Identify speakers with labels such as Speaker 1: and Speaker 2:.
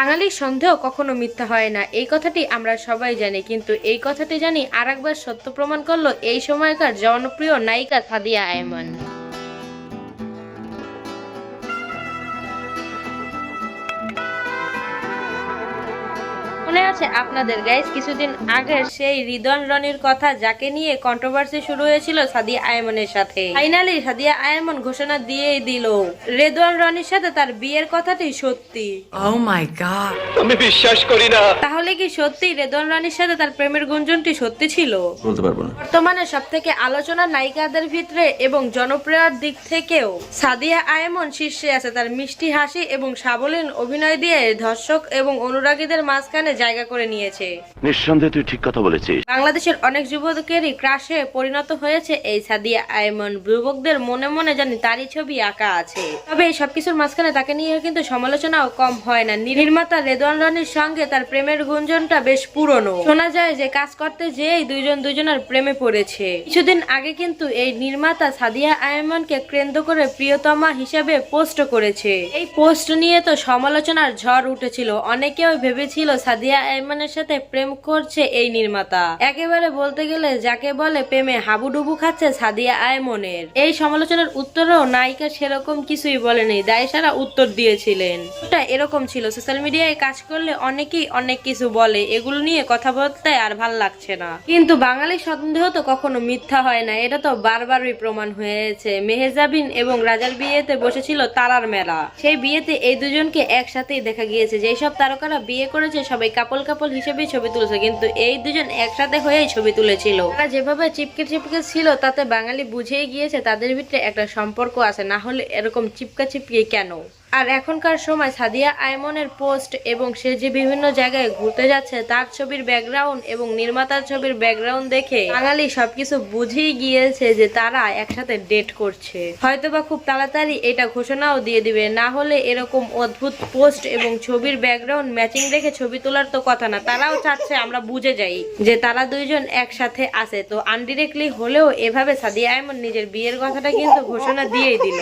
Speaker 1: বাঙালির সন্দেহ কখনো মিথ্যা হয় না, এই কথাটি আমরা সবাই জানি। কিন্তু এই কথাটি জানি আরেকবার সত্য প্রমাণ করলো এই সময়কার জনপ্রিয় নায়িকা সাদিয়া আয়মান। মনে আছে আপনাদের গাইস কিছুদিন আগের সেই রিদওয়ান রনির কথা, যাকে নিয়ে কন্ট্রোভার্সি শুরু হয়েছিল সাদিয়া আয়মানের সাথে। ফাইনালি সাদিয়া আয়মান ঘোষণা দিয়েই দিল রিদওয়ান রনির সাথে তার বিয়ের কথাটি সত্যি।
Speaker 2: Oh my god,
Speaker 3: আমি বিশ্বাস করি না।
Speaker 1: তাহলে কি সত্যি রিদওয়ান রনির সাথে তার প্রেমের গুঞ্জনটি সত্যি ছিল?
Speaker 3: বলতে পারবো না।
Speaker 1: বর্তমানে সব থেকে আলোচনার নায়িকাদের ভিতরে এবং জনপ্রিয়তার দিক থেকেও সাদিয়া আয়মান শীর্ষে আছে। তার মিষ্টি হাসি এবং সাবলীল অভিনয় দিয়ে দর্শক এবং অনুরাগীদের মাঝখানে জায়গা করে নিয়েছে।
Speaker 3: নিঃসন্দেহে তুই ঠিক কথা বলেছিস।
Speaker 1: বাংলাদেশের অনেক যুবকেরই ক্রাশে পরিণত হয়েছে এই সাদিয়া আয়মান। যুবকদের মনে মনে জানি তারই ছবি আঁকা আছে। তবে এই সবকিছুর মাঝখানে তাকে নিয়ে কিন্তু সমালোচনাও কম হয় না। নির্মাতা রিদওয়ান রনির সঙ্গে তার প্রেমের গুঞ্জনটা বেশ পুরনো। শোনা যায় যে কাজ করতে যেয়েই দুজনের প্রেমে পড়েছে। কিছুদিন আগে কিন্তু এই নির্মাতা সাদিয়া আয়মানকে কেন্দ্র করে প্রিয়তমা হিসেবে পোস্ট করেছে। এই পোস্ট নিয়ে তো সমালোচনার ঝড় উঠেছিল। অনেকেও ভেবেছিল সাদিয়া আয়মানের সাথে প্রেম করছে এই নির্মাতা। একেবারে বলতে গেলে যাকে বলে প্রেমে হাবুডুবু খাচ্ছে সাদিয়া আয়মানের। এই সমালোচনার উত্তরেও নায়িকা সেরকম কিছুই বলেনি, দায়সারা উত্তর দিয়েছিলেন। এটা এরকম ছিল, সোশ্যাল মিডিয়ায় কাজ করলে অনেকেই অনেক কিছু বলে, এগুলো নিয়ে কথা বলতে আর ভাল লাগছে না। কিন্তু বাঙালির সন্দেহ তো কখনো মিথ্যা হয় না, এটা তো বারবারই প্রমাণ হয়েছে। মেহেজাবিন এবং রাজার বিয়েতে বসেছিল তারার মেলা। সেই বিয়েতে এই দুজনকে একসাথেই দেখা গিয়েছে। যেসব তারকারা বিয়ে করেছে সবাই কাপল হিসেবে ছবি তুলেছে, কিন্তু এই দুজন একসাথে হয়েই ছবি তুলেছিল। তারা যেভাবে চিপকে ছিল তাতে বাঙালি বুঝেই গিয়েছে তাদের ভিতরে একটা সম্পর্ক আছে, না হলে এরকম চিপকা চিপকে কেন। আর এখনকার সময় সাদিয়া আয়মানের পোস্ট এবং সে যে বিভিন্ন জায়গায় ঘুরতে যাচ্ছে তার ছবির ব্যাকগ্রাউন্ড এবং নির্মাতার ছবির ব্যাকগ্রাউন্ড দেখে বাঙালি সবকিছু বুঝেই গিয়েছে যে তারা একসাথে ডেট করছে। হয়তোবা খুব তাড়াতাড়ি এটা ঘোষণাও দিয়ে দিবে, না হলে এরকম অদ্ভুত পোস্ট এবং ছবির ব্যাকগ্রাউন্ড ম্যাচিং দেখে ছবি তোলার তো কথা না। তারাও চাচ্ছে আমরা বুঝে যাই যে তারা দুইজন একসাথে আছে। তো আনডিরেক্টলি হলেও এভাবে সাদিয়া আয়মান নিজের বিয়ের কথাটা কিন্তু ঘোষণা দিয়েই দিল।